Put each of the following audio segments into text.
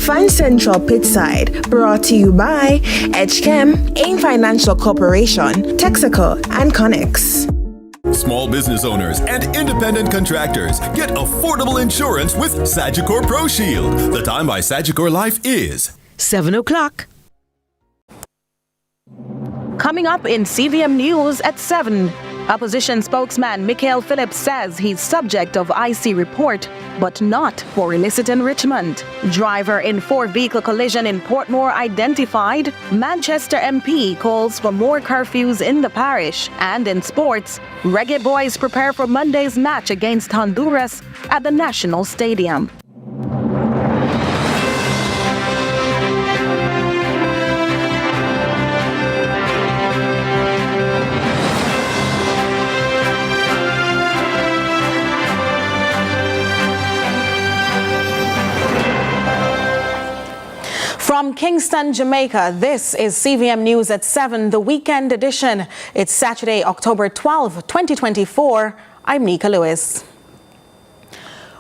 Fan Central Pitside, brought to you by Edgechem, AIM Financial Corporation, Texaco, and Connex. Small business owners and independent contractors get affordable insurance with Sagicor Pro Shield. The time by Sagicor Life is 7 o'clock. Coming up in CVM News at 7, opposition spokesman Mikel Phillips says he's subject of IC report, but not for illicit enrichment. Driver in 4-vehicle collision in Portmore identified. Manchester MP calls for more curfews in the parish. And in sports, Reggae Boys prepare for Monday's match against Honduras at the National Stadium. From Kingston, Jamaica, this is CVM News at 7, the weekend edition. It's Saturday, October 12, 2024. I'm Nika Lewis.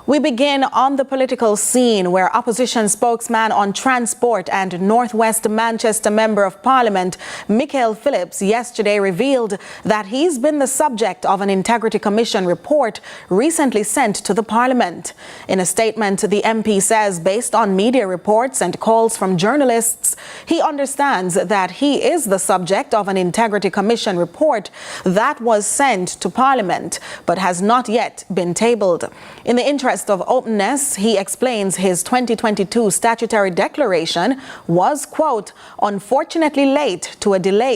We begin on the political scene where opposition spokesman on transport and Northwest Manchester Member of Parliament Mikel Phillips yesterday revealed that he's been the subject of an Integrity Commission report recently sent to the Parliament. In a statement, the MP says based on media reports and calls from journalists, he understands that he is the subject of an Integrity Commission report that was sent to Parliament but has not yet been tabled. In the interest of openness, he explains his 2022 statutory declaration was, quote, unfortunately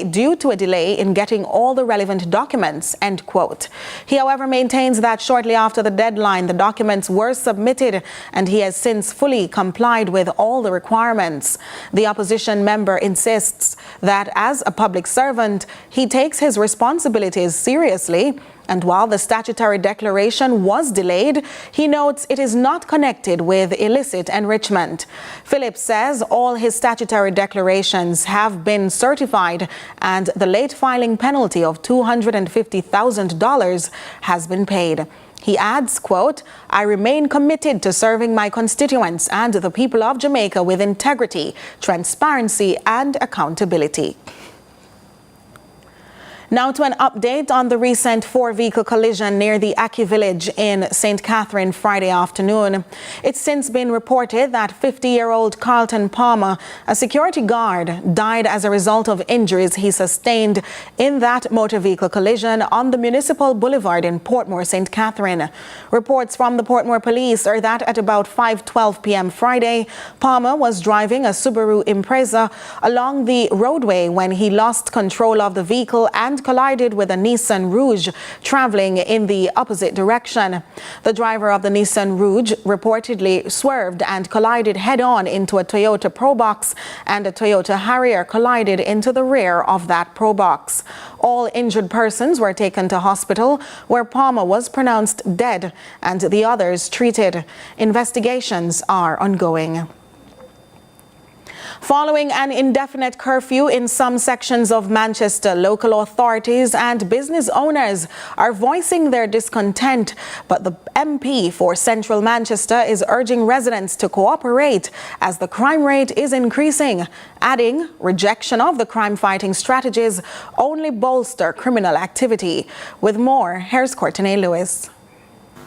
due to a delay in getting all the relevant documents, end quote. He, however, maintains that shortly after the deadline, the documents were submitted and he has since fully complied with all the requirements. The opposition member insists that as a public servant, he takes his responsibilities seriously. And while the statutory declaration was delayed, he notes it is not connected with illicit enrichment. Phillips says all his statutory declarations have been certified and the late filing penalty of $250,000 has been paid. He adds, quote, I remain committed to serving my constituents and the people of Jamaica with integrity, transparency, and accountability. Now to an update on the recent 4-vehicle collision near the Aki village in St. Catherine Friday afternoon. It's since been reported that 50-year-old Carlton Palmer, a security guard, died as a result of injuries he sustained in that motor vehicle collision on the Municipal Boulevard in Portmore, St. Catherine. Reports from the Portmore police are that at about 5:12 p.m. Friday, Palmer was driving a Subaru Impreza along the roadway when he lost control of the vehicle and collided with a Nissan Rouge traveling in the opposite direction. The driver of the Nissan Rouge reportedly swerved and collided head-on into a Toyota Probox, and a Toyota Harrier collided into the rear of that Probox. All injured persons were taken to hospital, where Palmer was pronounced dead and the others treated. Investigations are ongoing. Following an indefinite curfew in some sections of Manchester, local authorities and business owners are voicing their discontent, but the MP for Central Manchester is urging residents to cooperate as the crime rate is increasing, adding rejection of the crime-fighting strategies only bolster criminal activity. With more, here's Courtney Lewis.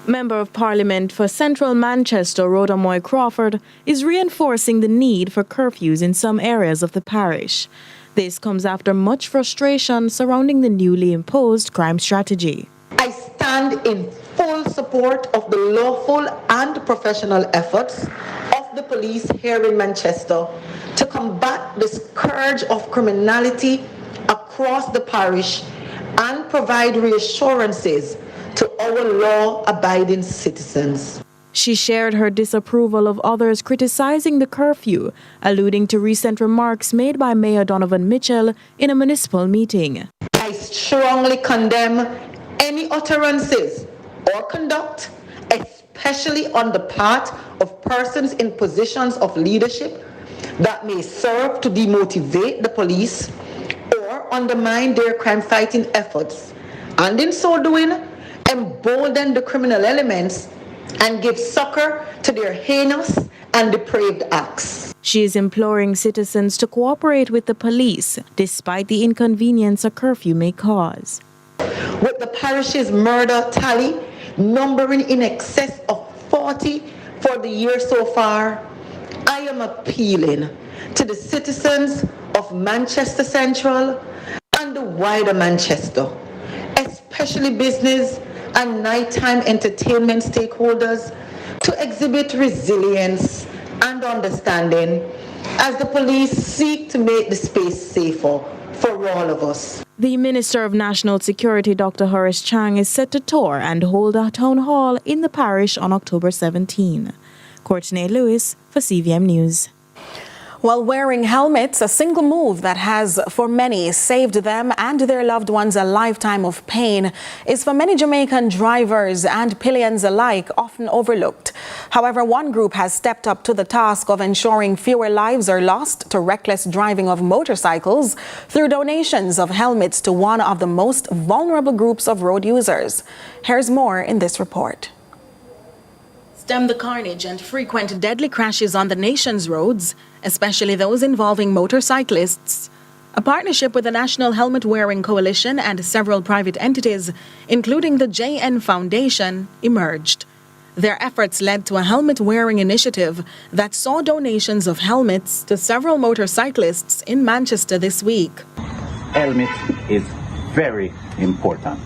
Member of Parliament for Central Manchester, Rhoda Moy Crawford, is reinforcing the need for curfews in some areas of the parish. This comes after much frustration surrounding the newly imposed crime strategy. I stand in full support of the lawful and professional efforts of the police here in Manchester to combat this scourge of criminality across the parish and provide reassurances to our law-abiding citizens. She shared her disapproval of others criticizing the curfew, alluding to recent remarks made by Mayor Donovan Mitchell in a municipal meeting. I strongly condemn any utterances or conduct, especially on the part of persons in positions of leadership, that may serve to demotivate the police or undermine their crime-fighting efforts, and in so doing, embolden the criminal elements and give succor to their heinous and depraved acts. She is imploring citizens to cooperate with the police despite the inconvenience a curfew may cause. With the parish's murder tally numbering in excess of 40 for the year so far, I am appealing to the citizens of Manchester Central and the wider Manchester, especially business and nighttime entertainment stakeholders, to exhibit resilience and understanding as the police seek to make the space safer for all of us. The Minister of National Security, Dr. Horace Chang, is set to tour and hold a town hall in the parish on October 17. Courtney Lewis for CVM News. While wearing helmets, a single move that has, for many, saved them and their loved ones a lifetime of pain, is for many Jamaican drivers and pillions alike often overlooked. However, one group has stepped up to the task of ensuring fewer lives are lost to reckless driving of motorcycles through donations of helmets to one of the most vulnerable groups of road users. Here's more in this report. Stem the carnage and frequent deadly crashes on the nation's roads, especially those involving motorcyclists. A partnership with the National Helmet Wearing Coalition and several private entities, including the JN Foundation, emerged. Their efforts led to a helmet-wearing initiative that saw donations of helmets to several motorcyclists in Manchester this week. Helmet is very important.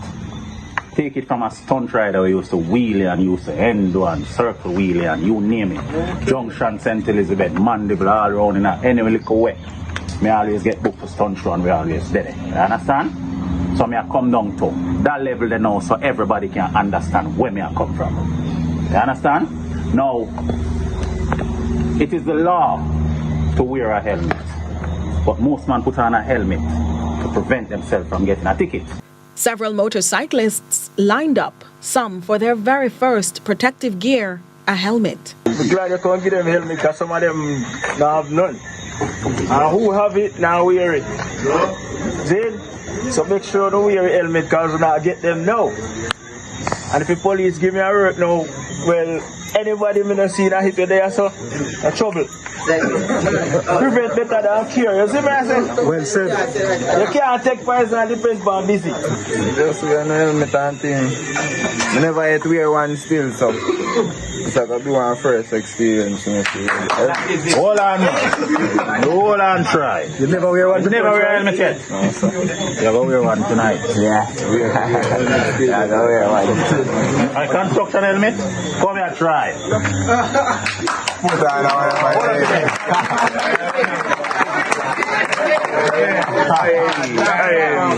Take it from a stunt rider who used to wheelie and used to endo and circle wheelie and you name it. Junction, St. Elizabeth, Mandible, all around in any little way. Me always get booked for stunt run, we always did it. You understand? So me I come down to that level there now so everybody can understand where me I come from. You understand? Now, it is the law to wear a helmet. But most men put on a helmet to prevent themselves from getting a ticket. Several motorcyclists lined up, some for their very first protective gear, a helmet. I'm glad you can't give them a helmet because some of them don't have none. And who have it, now wear it. See? So make sure don't wear a helmet because we not get them now. And if the police give me a work now, well, anybody me not see that hit you there, so a trouble. Prevent better than cure. You see me I say? Well said. You can't take poison and depends on busy. Just wear no helmet and thing. I never yet wear one still, so it's like I do one first experience. Hold on, man. Hold on, try. You never wear one? You never wear a helmet yet? No, sir. You're going to wear one tonight. Yeah. I'm gonna wear one. A construction helmet? Come here, try. Put on my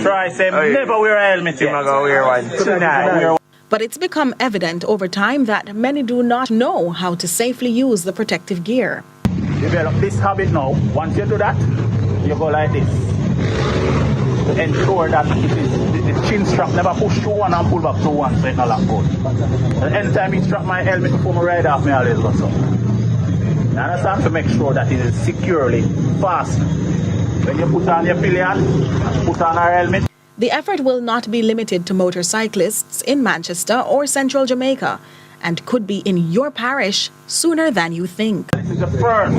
Try, say, never wear a helmet yet. I'm gonna wear one tonight. But it's become evident over time that many do not know how to safely use the protective gear. Develop this habit now. Once you do that, you go like this. To ensure that the chin strap never push through one and pull back through one so it's not lock good. And anytime you strap my helmet before I ride off, I always go so. You understand? To make sure that it is securely fastened. When you put on your pillion, put on our helmet. The effort will not be limited to motorcyclists in Manchester or central Jamaica and could be in your parish sooner than you think. This is the first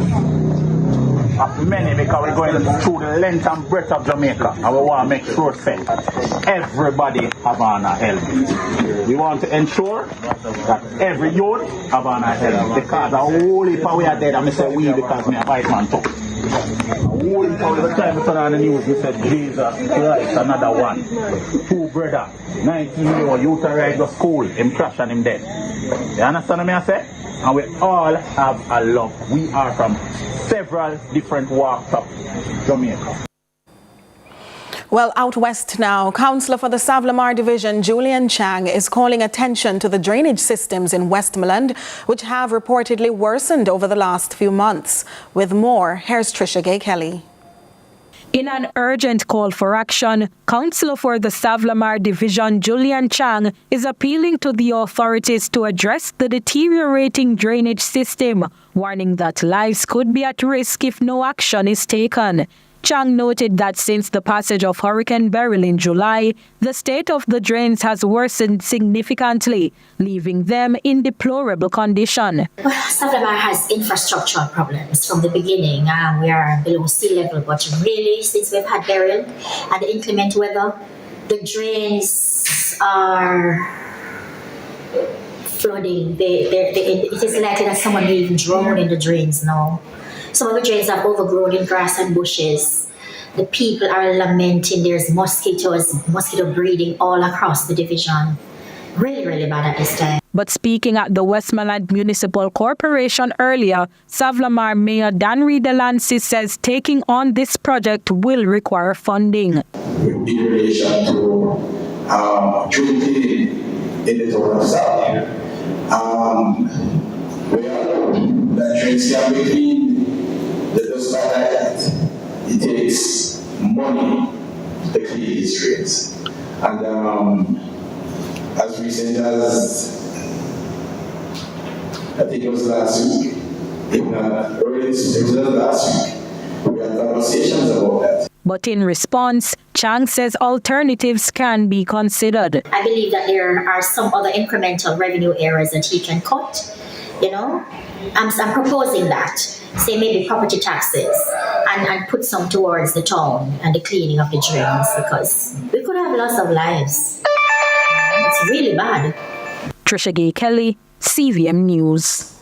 of many because we're going through the length and breadth of Jamaica and we want to make sure that everybody have on a helmet. We want to ensure that every youth have on a helmet because a whole heap of we are dead and I say we because me a white man too. Every time we turn on the news, we said, Jesus Christ, another one. Two brother, 19-year-old youth arrived to school, him crash and him dead. You understand what I say? And we all have a love. We are from several different walks of Jamaica. Well, out west now, Councillor for the Savlamar Division, Julian Chang, is calling attention to the drainage systems in Westmoreland, which have reportedly worsened over the last few months. With more, here's Trisha Gay Kelly. In an urgent call for action, Councillor for the Savlamar Division, Julian Chang, is appealing to the authorities to address the deteriorating drainage system, warning that lives could be at risk if no action is taken. Chang noted that since the passage of Hurricane Beryl in July, the state of the drains has worsened significantly, leaving them in deplorable condition. Well, Savlamar has infrastructural problems from the beginning. We are below sea level, but really, since we've had Beryl and the inclement weather, the drains are flooding. It is likely that someone may even drown in the drains now. Some of the drains have overgrown in grass and bushes. The people are lamenting. There's mosquito breeding all across the division. Really, really bad at this time. But speaking at the Westmoreland Municipal Corporation earlier, Savlamar Mayor Danry Delancey says taking on this project will require funding. In relation to drinking in the town of Savlamar, we all know that drains can be cleaned. Just like that, it takes money to clean these drains. And as recent as, I think it was last week, if not early, it was last week, we had conversations about that. But in response, Chang says alternatives can be considered. I believe that there are some other incremental revenue areas that he can cut, I'm proposing that. Say maybe property taxes and put some towards the town and the cleaning of the drains, because we could have loss of lives. It's really bad. Trisha Gay Kelly, CVM News.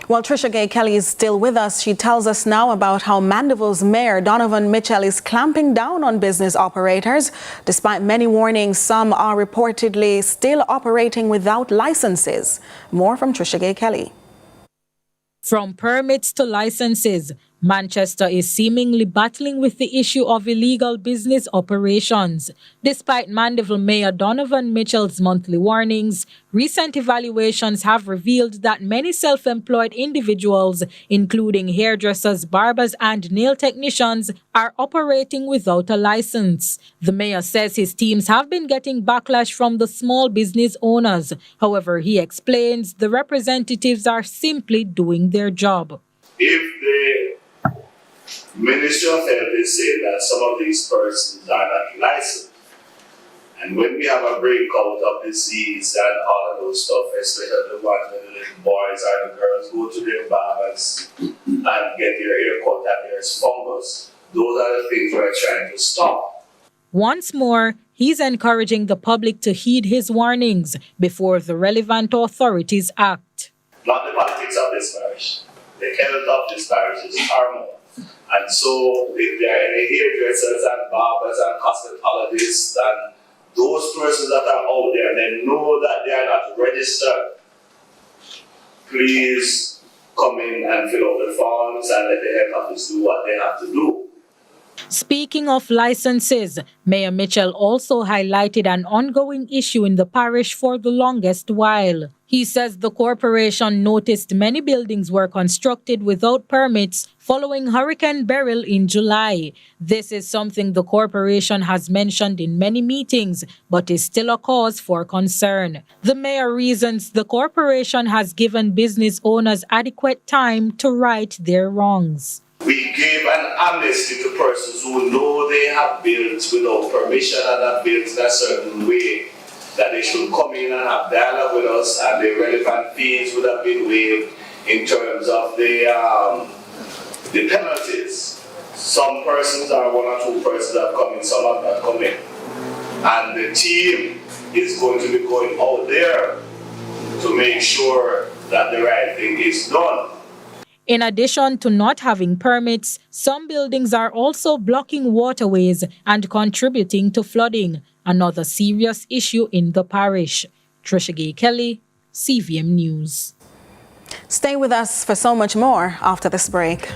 Well, Trisha Gay Kelly is still with us. She tells us now about how Mandeville's Mayor Donovan Mitchell is clamping down on business operators. Despite many warnings, some are reportedly still operating without licenses. More from Trisha Gay Kelly. From permits to licenses, Manchester is seemingly battling with the issue of illegal business operations. Despite Mandeville Mayor Donovan Mitchell's monthly warnings, recent evaluations have revealed that many self-employed individuals, including hairdressers, barbers, and nail technicians, are operating without a license. The mayor says his teams have been getting backlash from the small business owners. However, he explains the representatives are simply doing their job. If the Ministry of Health is saying that some of these persons are not licensed, and when we have a breakout of disease and all of those stuff, especially the ones when the little boys or the girls go to their barbers and get their hair cut and there's fungus, those are the things we're trying to stop. Once more, he's encouraging the public to heed his warnings before the relevant authorities act. Not the politics of this parish. The health of this parish is paramount. And so, if there are any hairdressers and barbers and cosmetologists and those persons that are out there, they know that they are not registered, please come in and fill out the forms and let the health office do what they have to do. Speaking of licenses, Mayor Mitchell also highlighted an ongoing issue in the parish for the longest while. He says the corporation noticed many buildings were constructed without permits following Hurricane Beryl in July. This is something the corporation has mentioned in many meetings, but is still a cause for concern. The mayor reasons the corporation has given business owners adequate time to right their wrongs. We gave an amnesty to persons who know they have built without permission and have built in a certain way, that they should come in and have dialogue with us, and the relevant fees would have been waived in terms of the penalties. Some persons are one or two persons that have come in, some have not come in. And the team is going to be going out there to make sure that the right thing is done. In addition to not having permits, some buildings are also blocking waterways and contributing to flooding, another serious issue in the parish. Trisha Gay Kelly, CVM News. Stay with us for so much more after this break.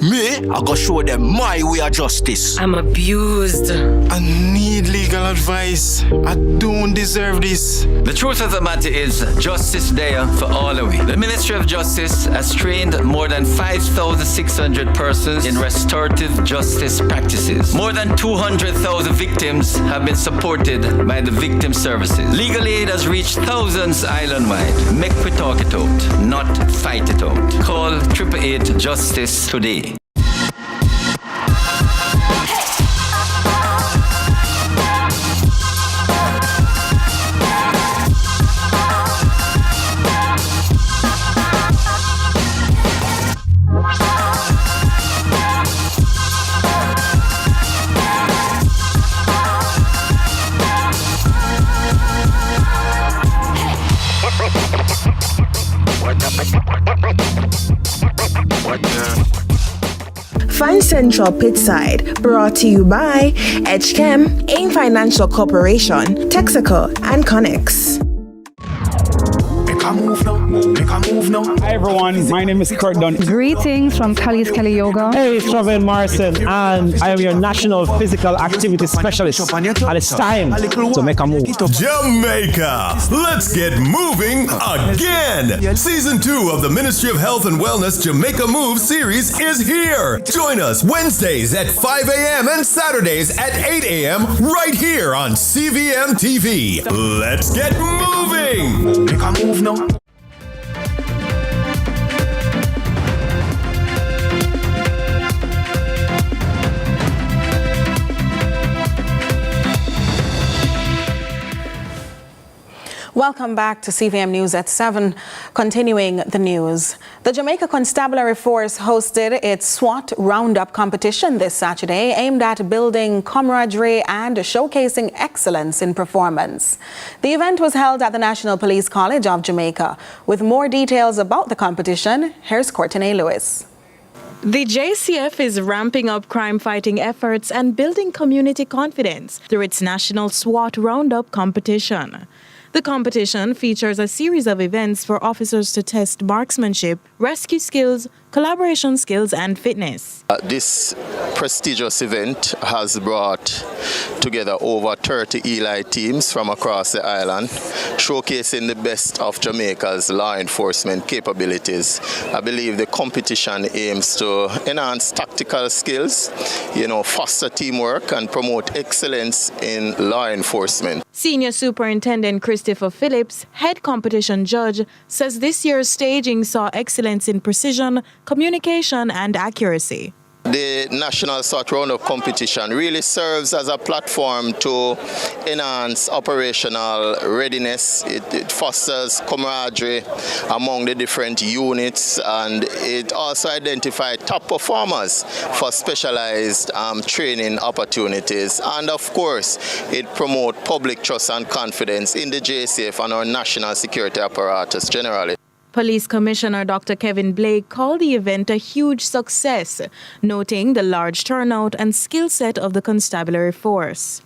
Me, I go show them my way of justice. I'm abused. I need legal advice. I don't deserve this. The truth of the matter is, justice there for all of we. The Ministry of Justice has trained more than 5,600 persons in restorative justice practices. More than 200,000 victims have been supported by the victim services. Legal aid has reached thousands island-wide. Make we talk it out, not fight it out. Call 888 Justice today. Fan Central Pitside, brought to you by HChem, AIM Financial Corporation, Texaco, and Connex. Hi everyone, my name is Kurt Dunn. Greetings from Kelly's Kelly Yoga. Hey, it's Travin Morrison, and I am your National Physical Activity Specialist. And it's time to make a move. Jamaica, let's get moving again. Season 2 of the Ministry of Health and Wellness Jamaica Move series is here. Join us Wednesdays at 5 a.m. and Saturdays at 8 a.m. right here on CVM TV. Let's get moving. Make a move now. Welcome back to CVM News at 7. Continuing the news. The Jamaica Constabulary Force hosted its SWAT Roundup competition this Saturday, aimed at building camaraderie and showcasing excellence in performance. The event was held at the National Police College of Jamaica. With more details about the competition, here's Courtney Lewis. The JCF is ramping up crime-fighting efforts and building community confidence through its National SWAT Roundup competition. The competition features a series of events for officers to test marksmanship, rescue skills, collaboration skills, and fitness. This prestigious event has brought together over 30 Eli teams from across the island, showcasing the best of Jamaica's law enforcement capabilities. I believe the competition aims to enhance tactical skills, foster teamwork, and promote excellence in law enforcement. Senior Superintendent Mikel Phillips, head competition judge, says this year's staging saw excellence in precision, communication, and accuracy. The National SWAT Roundup competition really serves as a platform to enhance operational readiness. It fosters camaraderie among the different units, and it also identifies top performers for specialized training opportunities. And of course, it promotes public trust and confidence in the JCF and our national security apparatus generally. Police Commissioner Dr. Kevin Blake called the event a huge success, noting the large turnout and skill set of the constabulary force.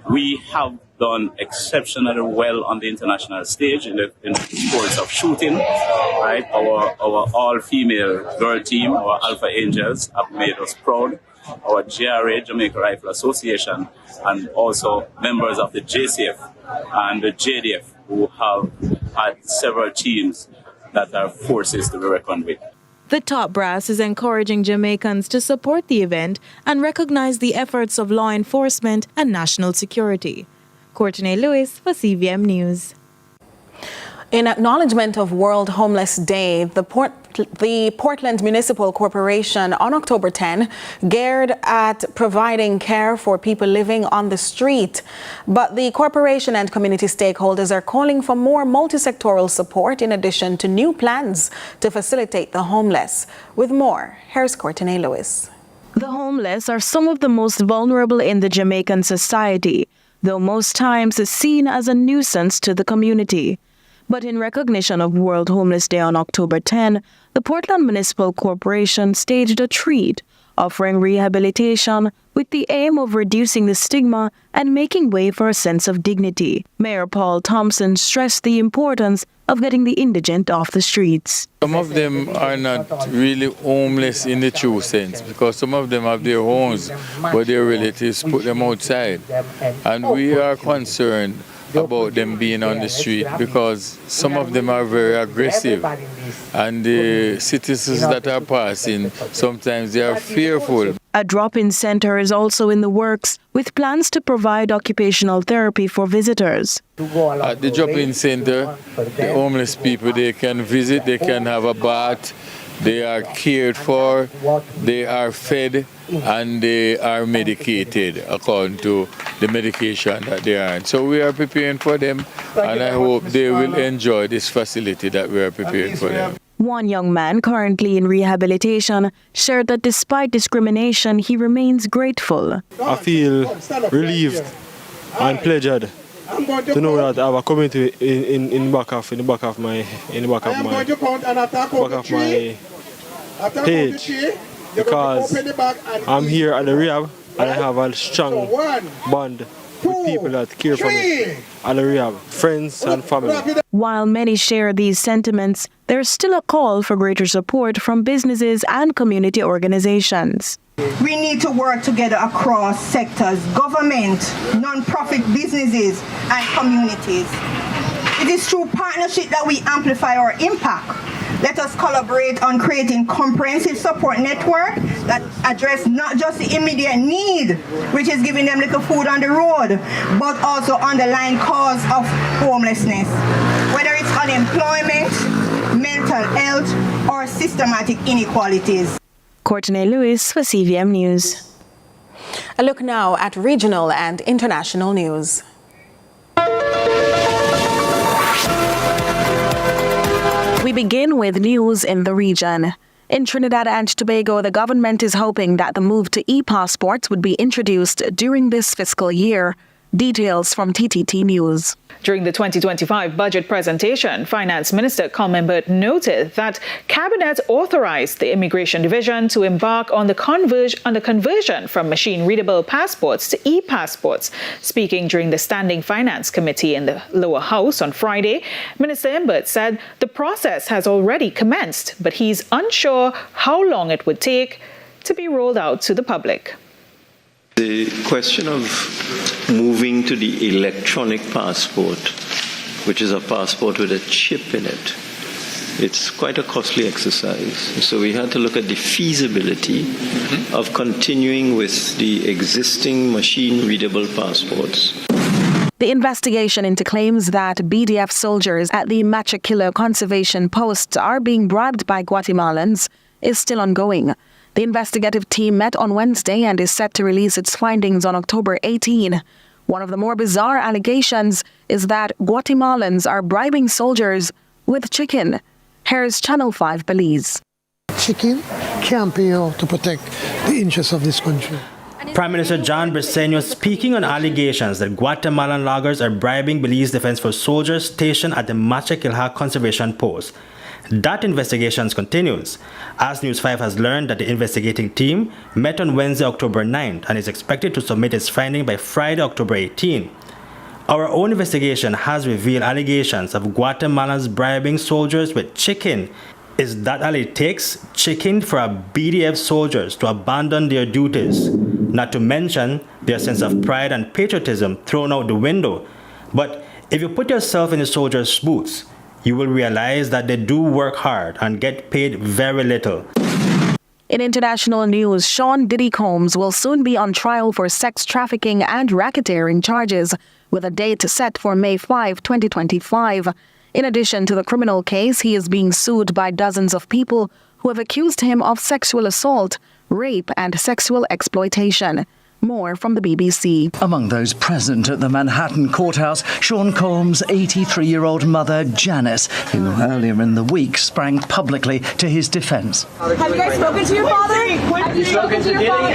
We have done exceptionally well on the international stage in the sports of shooting. Right, our all-female girl team, our Alpha Angels, have made us proud. Our GRA, Jamaica Rifle Association, and also members of the JCF and the JDF, who have had several teams that are forces to be reckoned with. The top brass is encouraging Jamaicans to support the event and recognize the efforts of law enforcement and national security. Courtney Lewis for CVM News. In acknowledgement of World Homeless Day, the Portland Municipal Corporation on October 10 geared at providing care for people living on the street. But the corporation and community stakeholders are calling for more multi-sectoral support in addition to new plans to facilitate the homeless. With more, here's Courtney Lewis. The homeless are some of the most vulnerable in the Jamaican society, though most times is seen as a nuisance to the community. But in recognition of World Homeless Day on October 10, the Portland Municipal Corporation staged a treat, offering rehabilitation, with the aim of reducing the stigma and making way for a sense of dignity. Mayor Paul Thompson stressed the importance of getting the indigent off the streets. Some of them are not really homeless in the true sense, because some of them have their homes, but their relatives put them outside. And we are concerned about them being on the street because some of them are very aggressive, and the citizens that are passing, sometimes they are fearful. A drop-in center is also in the works, with plans to provide occupational therapy for visitors. At the drop-in center, the homeless people, they can visit, they can have a bath, they are cared for, they are fed, and they are medicated according to the medication that they are on. So we are preparing for them, and I hope they will enjoy this facility that we are preparing for them. One young man currently in rehabilitation shared that despite discrimination, he remains grateful. I feel relieved and pleasured to know that I have a community in back of my page, because I'm here at the rehab and I have a strong bond with people that care for me at the rehab, friends and family. While many share these sentiments, there's still a call for greater support from businesses and community organizations. We need to work together across sectors, government, non-profit businesses, and communities. It is through partnership that we amplify our impact. Let us collaborate on creating comprehensive support network that address not just the immediate need, which is giving them little food on the road, but also underlying cause of homelessness, whether it's unemployment, mental health, or systematic inequalities. Courtney Lewis for CVM News. A look now at regional and international news. We begin with news in the region. In Trinidad and Tobago, the government is hoping that the move to e-passports would be introduced during this fiscal year. Details from TTT News. During the 2025 budget presentation, Finance Minister Carlton Palmer noted that Cabinet authorized the Immigration Division to embark on the conversion from machine-readable passports to e-passports. Speaking during the Standing Finance Committee in the Lower House on Friday, Minister Imbert said the process has already commenced, but he's unsure how long it would take to be rolled out to the public. The question of moving to the electronic passport, which is a passport with a chip in it, it's quite a costly exercise. So we had to look at the feasibility of continuing with the existing machine-readable passports. The investigation into claims that BDF soldiers at the Machakilla conservation posts are being bribed by Guatemalans is still ongoing. The investigative team met on Wednesday and is set to release its findings on October 18. One of the more bizarre allegations is that Guatemalans are bribing soldiers with chicken. Here's Channel 5 Belize. Chicken can't pay out to protect the interests of this country. Prime Minister John Briceño speaking on allegations that Guatemalan loggers are bribing Belize Defense Force soldiers stationed at the Machakilha Conservation Post. That investigation continues, as News 5 has learned that the investigating team met on Wednesday, October 9th, and is expected to submit its finding by Friday, October 18th. Our own investigation has revealed allegations of Guatemalans bribing soldiers with chicken. Is that all it takes? Chicken for our BDF soldiers to abandon their duties? Not to mention their sense of pride and patriotism thrown out the window. But if you put yourself in the soldiers' boots, you will realize that they do work hard and get paid very little. In international news, Sean Diddy Combs will soon be on trial for sex trafficking and racketeering charges, with a date set for May 5, 2025. In addition to the criminal case, he is being sued by dozens of people who have accused him of sexual assault, rape, and sexual exploitation. More from the BBC. Among those present at the Manhattan courthouse, Sean Combs' 83-year-old mother, Janice, who earlier in the week sprang publicly to his defence. Have you guys spoken to your father? Have you spoken to your father?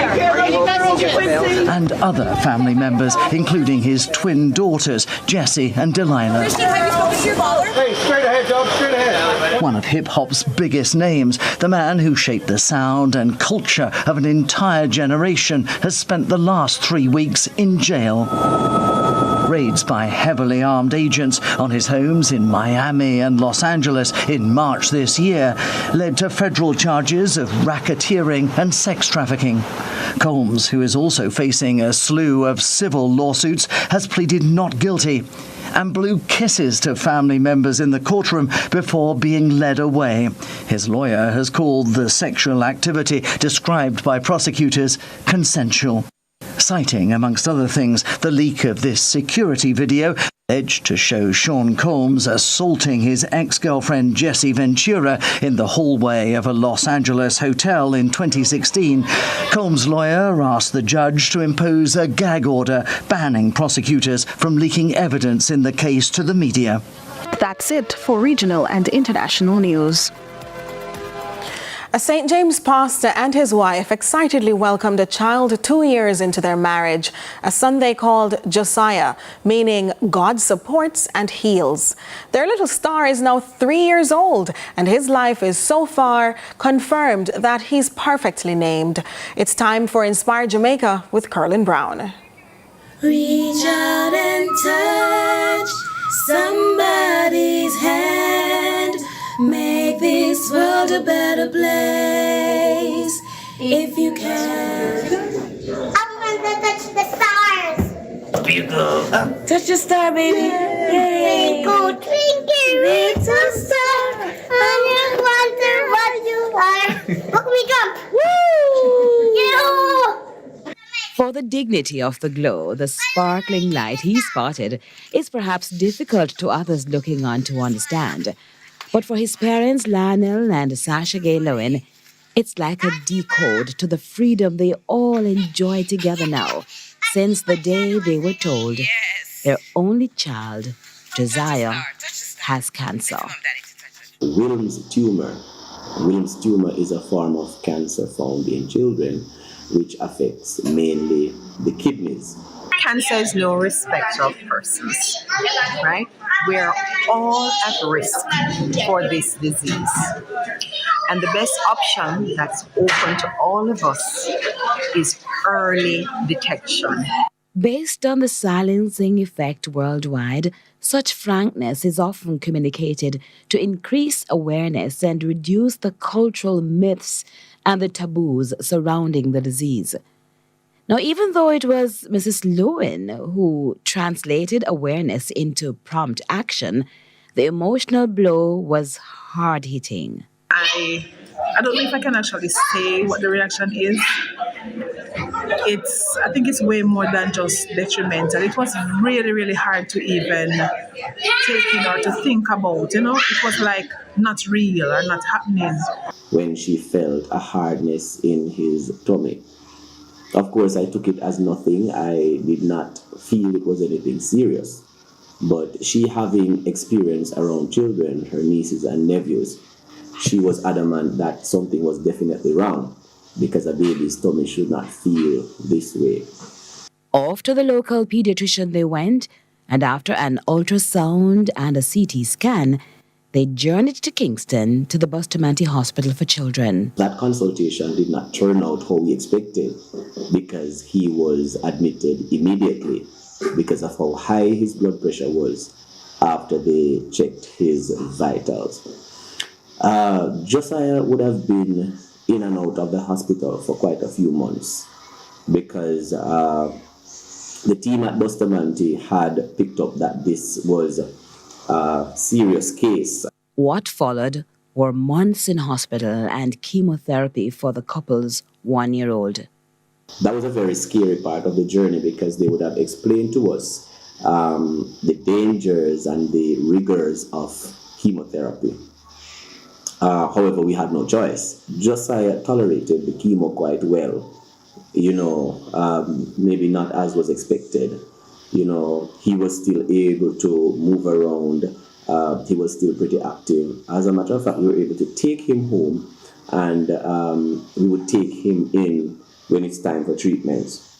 And other family members, including his twin daughters, Jessie and Delilah. Christine, have you spoken to your father? Hey, straight ahead, Doc, straight ahead. One of hip-hop's biggest names, the man who shaped the sound and culture of an entire generation, has spent the last 3 weeks in jail. Raids by heavily armed agents on his homes in Miami and Los Angeles in March this year led to federal charges of racketeering and sex trafficking. Combs, who is also facing a slew of civil lawsuits, has pleaded not guilty and blew kisses to family members in the courtroom before being led away. His lawyer has called the sexual activity described by prosecutors consensual, citing, amongst other things, the leak of this security video alleged to show Sean Combs assaulting his ex-girlfriend Jessie Ventura in the hallway of a Los Angeles hotel in 2016. Combs' lawyer asked the judge to impose a gag order banning prosecutors from leaking evidence in the case to the media. That's it for regional and international news. A St. James pastor and his wife excitedly welcomed a child 2 years into their marriage, a son they called Josiah, meaning God supports and heals. Their little star is now 3 years old, and his life is so far confirmed that he's perfectly named. It's time for Inspire Jamaica with Carlton Brown. Reach out and touch somebody's hand. Make this world a better place if you can. I want to touch the stars. Twinkle. Touch the star, baby. Yay. Twinkle, twinkle, little star. I wonder what you are. Look me jump. Woo! Yeah. For the dignity of the glow, the sparkling light he spotted is perhaps difficult to others looking on to understand. But for his parents, Lionel and Sasha Gay Lowen, it's like a decode to the freedom they all enjoy together now, since the day they were told their only child, Josiah, has cancer. Wilms tumor is a form of cancer found in children, which affects mainly the kidneys. Cancer is no respecter of persons, right? We are all at risk for this disease. And the best option that's open to all of us is early detection. Based on the silencing effect worldwide, such frankness is often communicated to increase awareness and reduce the cultural myths and the taboos surrounding the disease. Now, even though it was Mrs. Lowen who translated awareness into prompt action, the emotional blow was hard-hitting. I don't know if I can actually say what the reaction is. I think it's way more than just detrimental. It was really, really hard to even take in or to think about, It was like not real or not happening. When she felt a hardness in his tummy, of course, I took it as nothing. I did not feel it was anything serious. But she, having experience around children, her nieces and nephews, she was adamant that something was definitely wrong because a baby's tummy should not feel this way. Off to the local pediatrician they went, and after an ultrasound and a CT scan, they journeyed to Kingston to the Bustamante Hospital for Children. That consultation did not turn out how we expected because he was admitted immediately because of how high his blood pressure was after they checked his vitals. Josiah would have been in and out of the hospital for quite a few months because the team at Bustamante had picked up that this was a serious case. What followed were months in hospital and chemotherapy for the couple's 1-year-old. That was a very scary part of the journey because they would have explained to us the dangers and the rigors of chemotherapy. However, we had no choice. Josiah tolerated the chemo quite well, maybe not as was expected. He was still able to move around. He was still pretty active. As a matter of fact, we were able to take him home and we would take him in when it's time for treatments.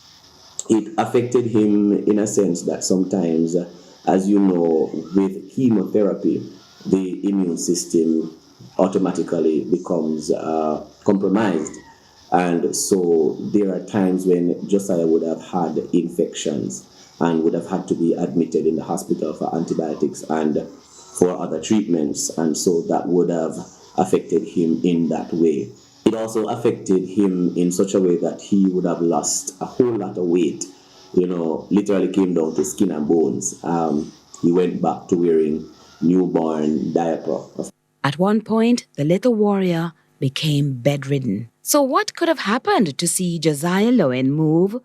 It affected him in a sense that sometimes, as you know, with chemotherapy, the immune system automatically becomes compromised. And so there are times when Josiah would have had infections and would have had to be admitted in the hospital for antibiotics and for other treatments. And so that would have affected him in that way. It also affected him in such a way that he would have lost a whole lot of weight, literally came down to skin and bones. He went back to wearing newborn diaper. At one point, the little warrior became bedridden. So what could have happened to see Josiah Lowen move